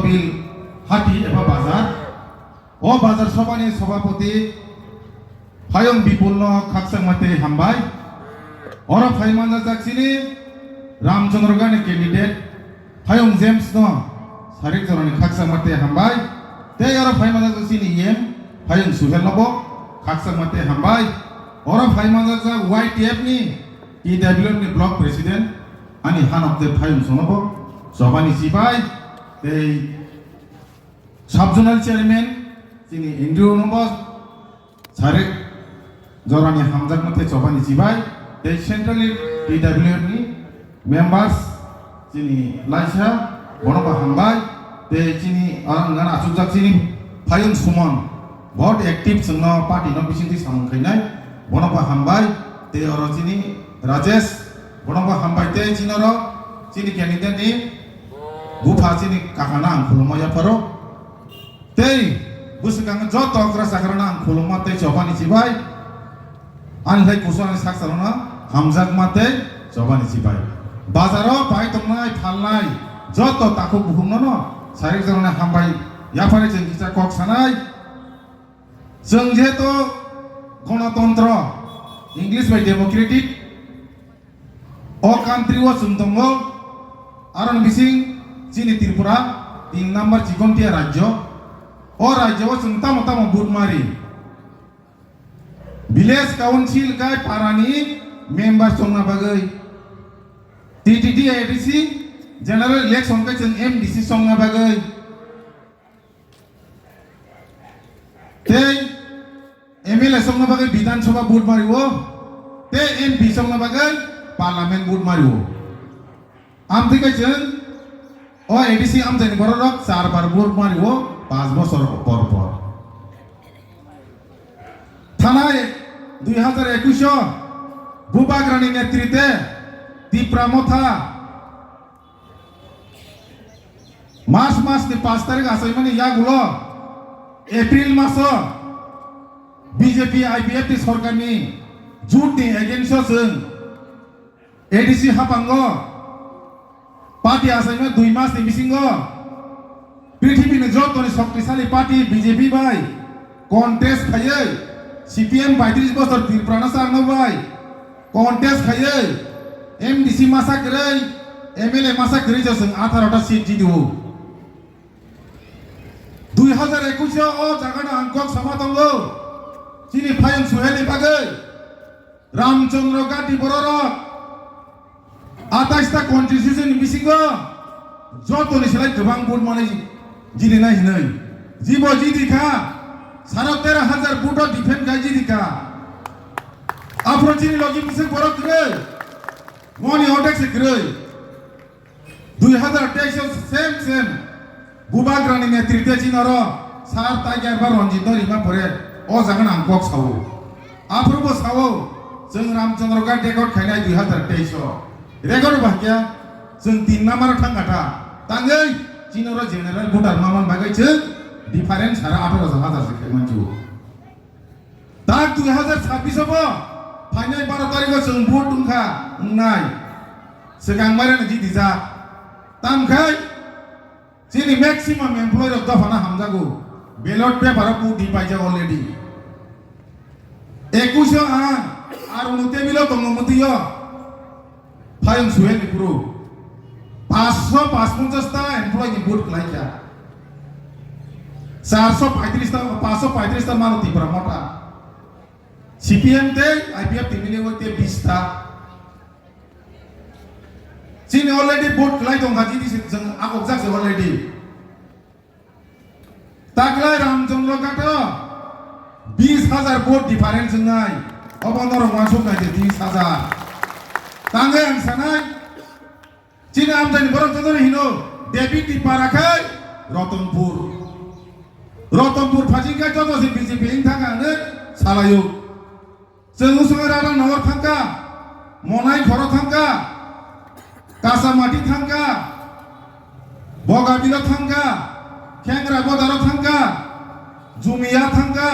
তহবিল হাটি এবা বাজার ও বাজার সভানি সভাপতি ফায়ং বিপুল খাকসাং মাতে হামবাই ওরা ফাইমানজা জাকসিনি রামচন্দ্র গানি ক্যান্ডিডেট ফায়ং জেমস ন সারিক জরানি খাকসাং মাতে হামবাই তে ওরা ফাইমানজা জাকসিনি ইয়েম ফায়ং সুহেল নব খাকসাং মাতে হামবাই ওরা ফাইমানজা জা YTF ni PWM ni block president ani hanok de ফায়ং সনব সভানি সিপাই এই সাবজোনাল চেয়ারম্যান তিনি এন্ড্রিউ নম্বর সারেক জরানি হামজাক মতে সভানি সিপাই এই সেন্ট্রাল PWM ni মেম্বার্স তিনি লাইসা বনবা হামবাই তে তিনি আরাঙ্গান আসুজাক তিনি ফায়ং সুমন ভোট অ্যাক্টিভ সঙ্গ পার্টি ন বিসিতি সামখাইনাই বনবা হামবাই তে অর তিনি রাজেশ বনবা হামবাই তে চিনর চিনি ক্যান্ডিডেট ni গুফা চিনি কাকানা খুলময়া পারো তেই বুসকাং যত অগ্রা সাকরানা খুলমা তে সভানি সিপাই আনলাই কুসানি সাকসারনা হামজাক মাতে সভানি সিপাই বাজারও পাই তংনাই ফালনাই যত তাকু বুহুম ন সারিক জরনে হামবাই ইয়াফারে जों কিছা কক সানাই जों যেহেতু গণতন্ত্র ইংলিশ বাই ডেমোক্রেটিক ও কান্ট্রি ও जों दङ আরন বিসিং চিনি ত্রিপুরা 3 নাম্বার চিকনটিয়া রাজ্য ও রাজ্য ও जों তামো তামো বুটমারি ভিলেজ কাউন্সিল গাই পারানি মেম্বার সংনা বাগৈ TTD ADC জেনারেল ইলেকশন কে जों MDC সংনা বাগৈ তে MLA সংনা বাগৈ বিধানসভা বুট মারিও তে MP সংনা বাগৈ পার্লামেন্ট বুট মারিও আমথিকে जों ও ADC আমজানি বড়রক 4 বার বুট মারিও 5 বছর পর পর থানায় 2021 বুবাগ্রানি নেতৃত্বে তিপ্রামথা মার্চ মাসনি 5 তারিখ আসাই মানে ইয়াগুলো এপ্রিল মাস বিজেপি IPF সরকারনি জুটনি এগেইনস্ট जों ADC হাপাঙ্গ পার্টি আসাইমে 2 মাসনি বিসিঙ্গ পৃথিবীনি যতনি শক্তিশালী পার্টি বিজেপি বাই কন্টেস্ট খাইয়ে CPM 35 বছর ত্রিপুরা সাংনো বাই কন্টেস্ট খাইয়ে MDC মাসা গরৈ MLA মাসা গরৈ जों 18টা সিট জিতিও 2021 ও জাগানা আংকক সমাতঙ্গ চিনি ফায়ং সুহেলি বাগৈ রামচন্দ্র গাটি বড়রক 28টা কনস্টিটিউশন মিসিঙ্গ যতনি সেলাই গোবাং ভোট মানে জিনি নাই হিनै জীব জিদিকা 13,000 ভোট ডিফেন্ড গাই জিদিকা আফরচিনি লগি মিসে বড় গরৈ মনি অটেক্স গরৈ 2023 সেম বুবাগ্রানি নেতৃত্বে চিনর সার টাইগার বা রঞ্জিত রিমা পরে ও জাগান আংকক সাও আফরবো সাও जों रामचंद्र गाट रेकर्ड खाइनाय 2023 रेकर्ड बाकिया जों 3 नाम्बार थांगाथा तांगै चिनर जेनेरेल भोटार मामन बागै जों डिफारेंस सारा 18,000 से खाइमानजु दा 2026 बो फाइनाल 12 तारिख जों भोट तुंखा नाय सिगां मारेन जिदिजा तामखाय जिनि मैक्सिमाम एमप्लॉयर अफ दफाना हामजागो बैलट पेपर पुटी पाइजा अलरेडी 21 আর উনতে মিলো দঙ্গমতিয় ফায়ং সুহেল পুরো 555টা এমপ্লয়ি নি ভোট লাইকা 535টা মানো ত্রিপুরা মোটা CPM তে IPF তিমিলে হইতে 20টা চিনি অলরেডি ভোট লাই দং হাজি দিছে जों আগক জাকছে অলরেডি তাকলাই রামচন্দ্র গাট 20,000 ভোট ডিফারেন্স নাই অবন্দর মাসুক নাইতে 30,000 তাঙ্গে আং সানাই চিনি আমদানি বরং চন্দ্র হিনো ডেপুটি পারাখাই রতনপুর ফাজিকা যত সে বিজেপি ইং থাকানে সালায়ু जों उसुङै राडा नगर थांका मनाय घर थांका कासामाटी थांका बगाबिल थांका खेंग्रा बदार थांका जुमिया थांका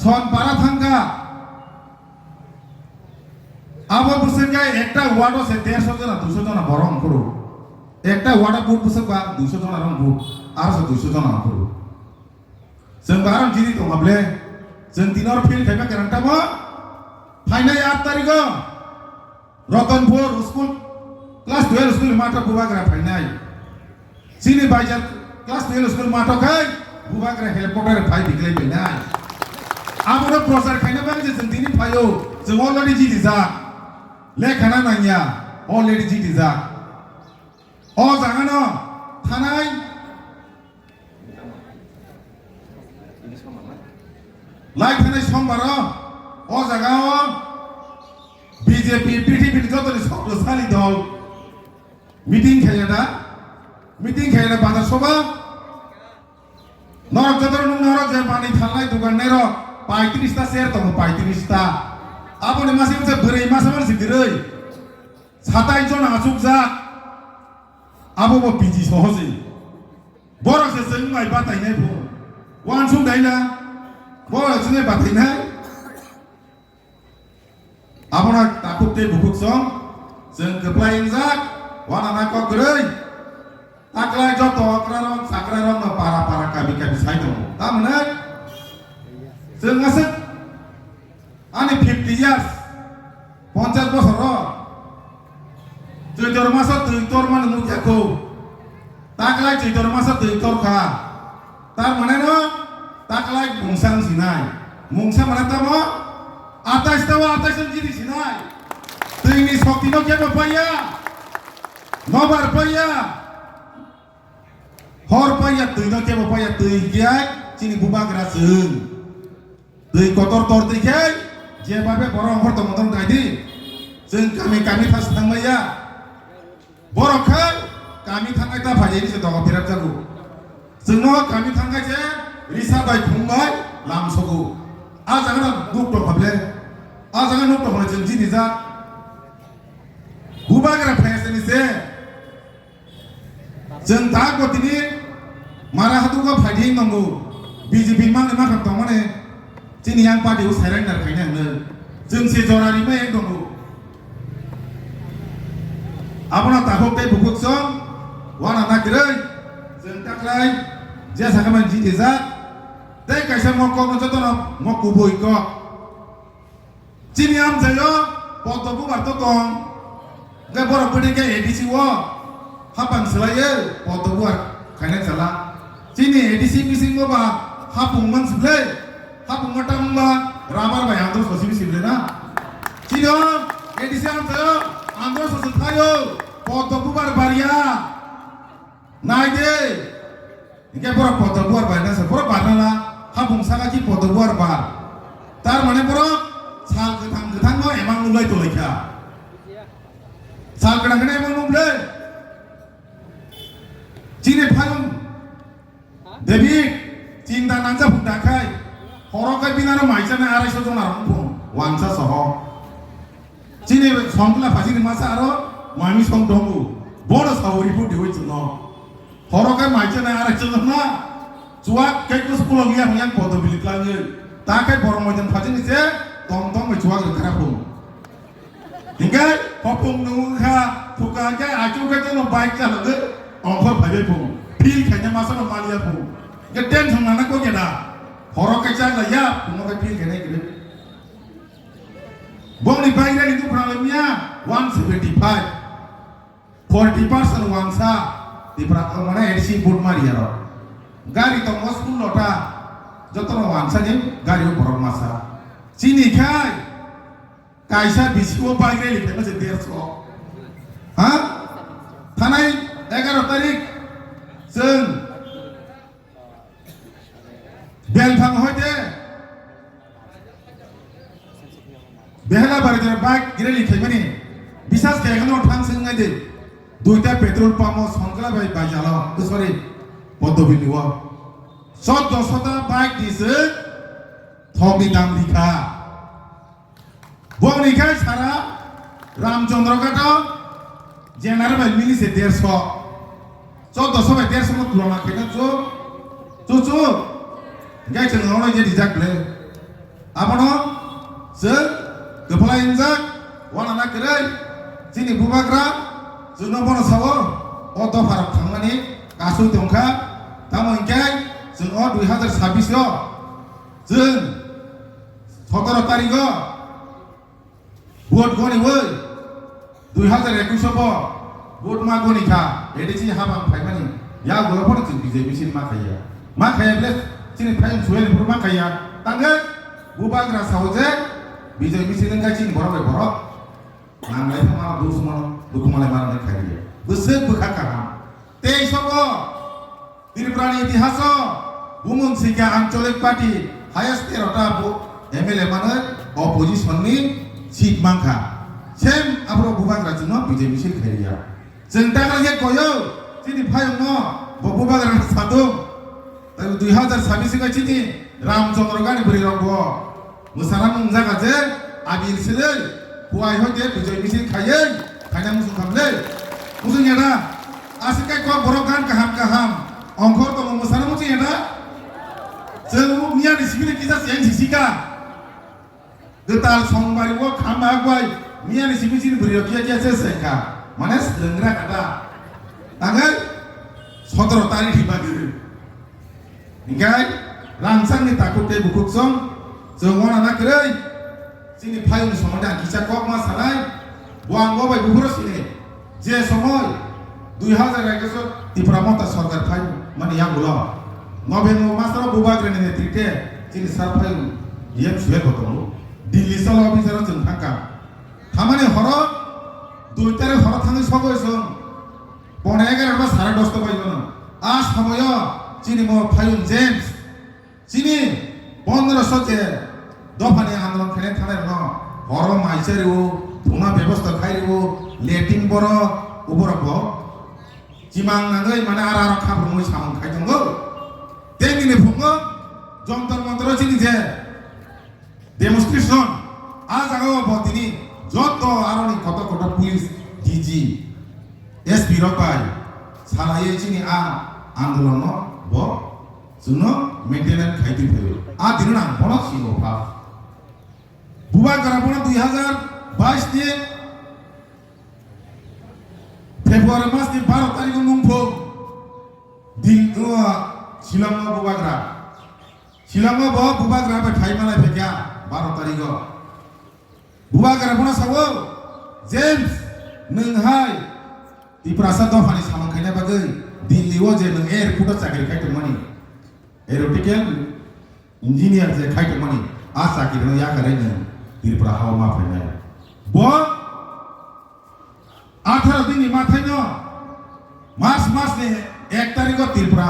सनपारा थांका আবার বুঝছেন গায় একটা ওয়ার্ড আছে 150 জন 200 জন বরং করো একটা ওয়ার্ড বুট বুঝছে বা 200 জন রং বুট arsa 200 জন angkuru जों barang jini tongable जों tinor fil khaiba kerang tamo phainai 8 tarikh Ratanpur school class 12 school mata bubagra phainai sini bajar class 12 school mata kai bubagra helicopter phai diklai phainai amro prosar khaina bang je जों tini phayo जों already jini ja lekhana nanya already jini ja o jangano thanai lai thanai sombaro o jagao BJP PTP jotoni শক্তিশালী দল meeting খেলে বাজার সভা নরক যতর নরক যে পানি থালাই দোকান নের 35টা শেয়ার দङ 35টা আপনি মাসে মাসে বरै মাসে মাসে দিरै 27 জন আসুক যা আবো পিজি সহজে বড় সে जों माइ बातायनाय बो वान सुं दाइना बড় जों बातायनाय Abona takut te bukuk song, जों keplain zak, wana nakok gerei, taklai joto sakrarong na para kami saitong, tamanai, जों ngasek, ani 50 years, 50 bosor ro, jujur masa tuitor mana nujaku, taklai jujur masa tuitor ka, tar mana no, taklai mungsang sinai, mungsang mana tamo, atas tawa atas sendiri sinai, tinggi sakti no kya paya, nobar paya, hor paya tinggi no kya paya tinggi kya, cini bubak rasung, tinggi kotor tinggi kya, je babe borong hor tomong tadi, jeng kami pas tang maya, borong kan, kami tang kita paya ini sudah kapirat jago, jeng no kami tang kaje, risa baik kumbai, lam sogu. Jangan nuk dong kable, jangan nuk dong macam jenis za. Bubagra fans ini se, jentak buat ini marah hatu ka fighting nunggu, BJP mang ni macam tong mana, jenis yang pada usaharan dar kayaknya ne, jeng si jorari mah yang nunggu. Apa nak tahuk teh bukuk song, wana nak gerai, jentak lagi, jasa kaman jenis za. Tapi kaisa ngokok nonton na ngokku boy kok. Cini am jayo, foto bu marto tong. Gak borok beri ke edisi wo, hapang selaya foto bu ar kainan salah. Cini edisi bising wo ba, hapung man sebelah, hapung matang ba, ramar ba yang terus masih sebelah na. Cini edisi am jayo, andro sosok tayo, foto bu bar baria. Naik deh, ini borok foto bu ar baria, borok barna lah. Habung saga ki foto buar bar, tar mana bro, sal ketang no emang nulai tu leka, sal ketang emang nulai, cini payung, Dewi, cinta nangsa bundakai, horokai binaro maicana arai sojo narung wangsa soho, cini songkla pasti masa aro, mami song dongu, boros hawuri pun dewi cuno, horokai maicana arai sojo na. Cuak kayak tu 10 dia yang foto bilik lagi. Tak kayak borong macam macam ni je, tong mencuak ke kerapung. Hingga kopung nungka, buka aja, acu kayak tu baik je lagi. Ongkor bagai pun, pil kayaknya masa Malaysia pun. Geden sama anak kau je dah. Horok kecil lah ya, pun kau pil kayaknya gitu. Bong ni bayar itu problemnya 175, 40% wangsa di peraturan mana edisi pun Maria roh. Gari to moskul lota jotono wangsa je gari borong masa sini kai kaisa bisiwo bagre li famous 150 ha thanai 11 tarik जों बेलफां होते बेहला बारे bike गिरेली Khemni बिसास खेगनो थांग संगाय दे दुइटा petrol pump संकला bye बाजालो सरी पदबिलिवा सत दसता bike दिसे थगनि दाम लिखा बंनिखा सारा रामचंद्र काटा जेनार बाय मिलिसे 150 1400 बाय 150 मत लना खेना चु गाय जोंनाव जे दिजाकले आपनो जों गोफला इंजाक वाना नागिरै जोंनि बुबाग्रा जोंनो बन सावो अट' भारा थांनानै गासै दंखा दा 2026 जों 17 तारिखआव भोट गनिवै 2021 भोट मा गनिखा एडिसि हाबा फाइमानि या गलफोर जों बीजेपी सिन मा खाया ब्ले सिनि फाइन सुवेलफोर मा खाया तांगे बुबाग्रा सावजे बीजेपी सिन गासिन बरबाय बर नांलाय मा दुखुमालाय मारनाय खाया बोसोर बोखाखा तेइसबो त्रिपुरानि इतिहास बुमुं सिखा आंचलिक पार्टी हायेस्ट 13टा एमएलए माने अपोजिशननि सीट मांखा सेम आब्रो बुबाग्रा जों बीजेपी सिन खाया जों दागाले गयो सिनि फायनो बुबाग्रा सादो 2026 ga chini Ramchandra gani buri rongbo musana mungjaga je abil sile huai hote BJP sin khayai khayna musu khamle musu yana asikai ko borogan kaham ongkhor to musana musu yana jelu miya ni sibile kisa siang sisika getal songbari wo khama gwai miya ni sibisi buri kia se seka manes lengra kata tangan 17 tarikh dibagi Ingai, langsang ni takut te bukuk song, semua anak kerei, sini payung semua dah kisah kok masalah, buang gua bayi bukuro sini, je semua, 2021 di Pramota Sarkar payung, mana yang belum, ngobrol masalah bubak rene trike, sini sar payung, yang sudah ketemu, di lisa lobby sana jengkangka, kamane horo, 2 tarik horo thangi sokoi song, ponegar apa sarai dosto bayi mana, as kamoyo. Sini mau payung James, sini 1500 je, dofane आंदोलन खेले थाने रहो, हरो माइसेरियो, धुना व्यवस्था खाइरियो, लेटिंग बरो, उबरो बो, चिमांग नंगे माने आरा खाबर मुई सामन खाइजंगो, तेंगी ने फुंगो, Jantar Mantar sini je, demonstration, आज आगो बोतिनी, जोतो आरोनी कोटा पुलिस, DG, SP रोपाई, साला ये sini आंदोलन no bo suno maintenance khaiti phayo a dinna bono sino pa buba garabona 2022 ni February mas ni 12 tarikh nungpho din to Shillong bo buba gra ba thai malai phekya 12 tarikh buba garabona sawo James nenghai di prasad fani samang khaina bagai Delhi wo je nang airport chakri khai mani aeronautical engineer je khai mani a chakri no ya kare ne Tripura hawa ma phai bo 18 din ni mathai no mas ne 1 tarikh ko Tripura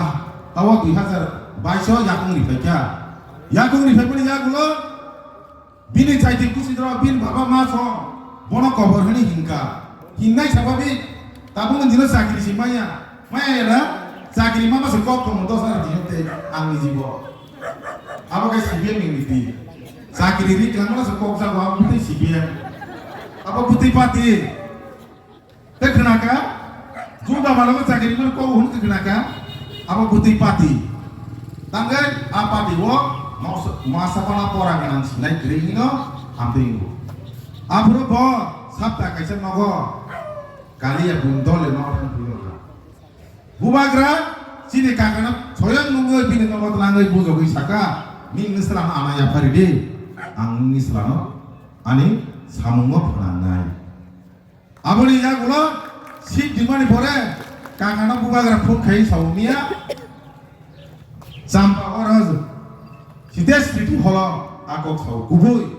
tawa 2022 yakung ri phai mani yagulo bini chaiti kusidra bin baba ma so bono cover hani hinnai sababi tabung dino chakri simaya Maya na, sakit mama sekop komodo sana diyote angin jibo. Apa kayak CBM ini? Sakit ini kan mana sekop sa gua putih CBM. Apa putih pati? Kenapa? Juga malam sakit ini kau hunut kenapa? Apa putih pati? Tanggal apa diwo? Masa pelaporan yang naik kering itu, hampir itu. Apa bo? Sabta kaisa nogo. Kali ya bundol ya nogo bundol. Bubagra sini kakana soyang nunggu bini nomor telangai bujo saka min Islam amaya paride ang Islam ani samungo pelangai aboni ya gulo si dimani pore kakana bubagra pun kai saumia sampa oraz si des piti holo akok sau kubui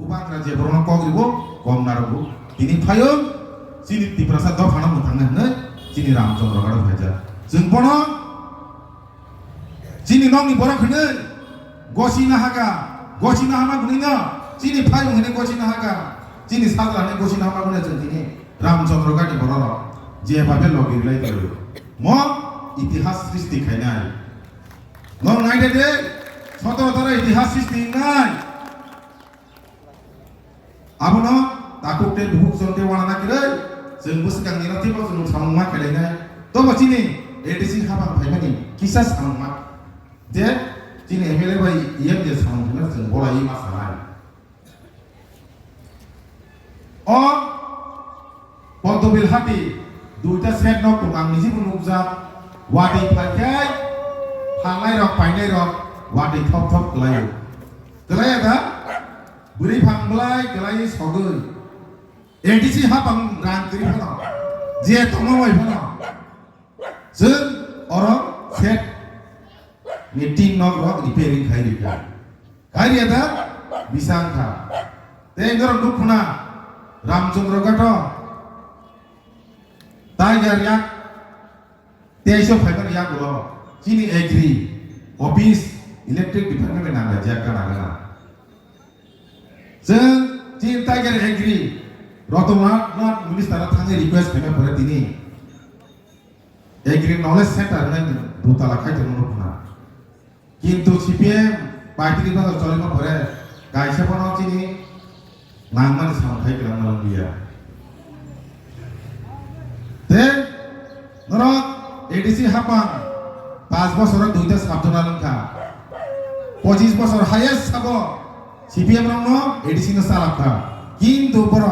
bubagra je brono kogribo kom narabu ini payung sini di prasad do phana mutangna ne sini Ramchandra garo bhaja जों bono sini nong ni bono khne gosina hama gunina sini phayung hene gosina haga sini sadra hene gosina hama gune jeni Ramchandra gani bono je babe logi lai karo mo itihas srishti khainai nong nai de 17 tara itihas srishti nai abono takukte bhuk sonte wana nakire जों बुसगां नि नथिबो जों साममा खेलायनाय तो बचिनि ADC हाबा फाइमानि किसा साममा जे जिनि MLA bye इएम जे साममा जों बराय मासानाय अ पदबिल हाति दुइटा सेट नक आं निजि बुनुजा वादि फाइखाय थांनाय रक फायनाय रक वाटै थप थप गलायो गलाया दा बुरै फांब्लाय गलायो सगै एडिसि हाबां रांकरि फना जे तमावै फना जों अरक सेट मीटिंग नक रक रिपेयरिंग खायरिका खायरिया दा बिसांखा तेंगर दुखना रामचंद्र गाथ टाइगर याक 23 याक लो चीनी एग्री ऑफिस इलेक्ट्रिक डिपार्टमेंट में नांगा जैक का नांगा जों चीन टाइगर एग्री रतनाथ नॉट मिनिस्टर थांगे रिक्वेस्ट फैमे परे तिनी एग्री नॉलेज सेंटर ने दुताला खाइते नुना किंतु सीपीएम पार्टी का चलिमा परे गाइसे पनो चीनी नांगमान सामथाय गलांनां बिया ते नरक एडिसि हापां 5 বছর দুইটা সাবজনা লঙ্কা 25 বছর হাইয়েস্ট সাবো সিপিএম রং এডিসি ন সালাফা কিন্তু বড়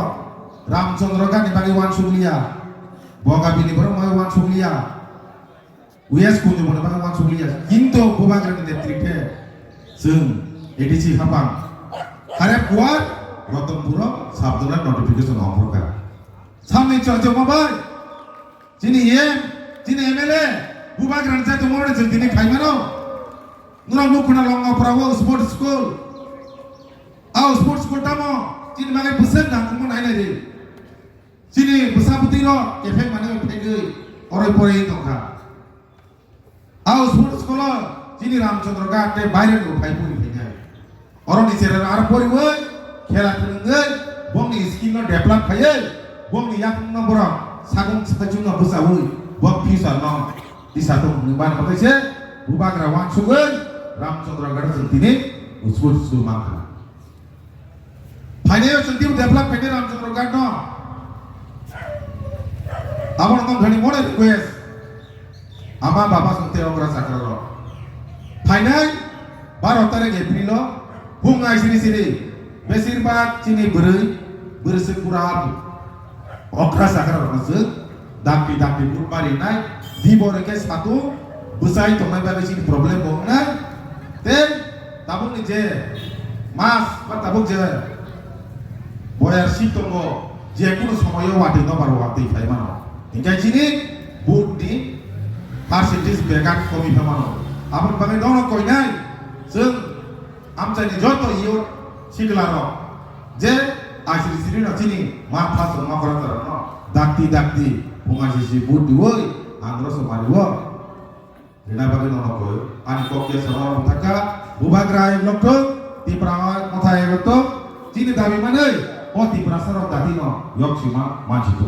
রামচন্দ্র গান্ধী বাগি ওয়ান সুগলিয়া বগাবিনি বড় ময় ওয়ান সুগলিয়া উইএস কুঞ্জ বড় বাগি ওয়ান সুগলিয়া কিন্তু বুবাগ্রানি নেতৃত্বে जों एडिसि हापां हारे पुआर रतनपुर साबजना नोटिफिकेशन हरका सामने चर्चा माबाय जिनि एमएलए बुबाग्रान जाय तमरे जों दिनै खायमानो नुरा मुखना लंगाफ्राव स्पोर्ट स्कुल स्पोर्ट स्कुल तामो जिनि मागे बोसोन नांगमो नायनाय रे जिनि बसापुति र केफे माने फैगै अराय परे दंखा स्पोर्ट स्कुल जिनि रामचंद्र गाते बायरे नो फाइपुनि फैनाय अरनि सेरा आरो परिवै खेला फोरोङै बंनि स्किल न डेभलप खायै बंनि याक नम्बर सागं साजुना बसावै बं फिसा न दिसातो निबान पकैसे बुबाग्रा वान सुगै रामचंद्र गाते जों दिनै स्कुल स्कुल माखा फाइनाय जों दिउ डेभलप फैनाय रामचंद्र गात न आबन न घणी मोडे रिक्वेस्ट आमा बाबा संते अग्रा साकर फाइनाल 12 तारिख एप्रिल फुंगाय सिरि सिरि बेसिरबाग चिनि बोरैसो कुराब अख्रा साखरा रनसो दापि दापि पुरबारि नाय दिबरके सातु बुसाय तंनाय बागै चिनि प्रब्लेम दंना ते ताबुनि जे मास बा ताबुक जे बयार सिट दङ जे कुनु समायाव वाटै न बारो वाटै फायमानो इंगाय चिनि बुटनि पार्सेन्टेज बेगान कमी फामानो आपन बागै दङ कयनाय जों आमचानि जत इयो सिगलानो जे आसिरि सिरि न चिनि मा फास मा करतर न दाक्ति दाक्ति फुंगासि बुट दिवै आंग्रस मारिवो रेना बागै न कय आनि कके सराव थाका बुबाग्राय लक्ट तिप्रामा मथाय लक्ट चिनि दाबि मानै ओ तिप्रासर दाति न यक्षिमा मानसितो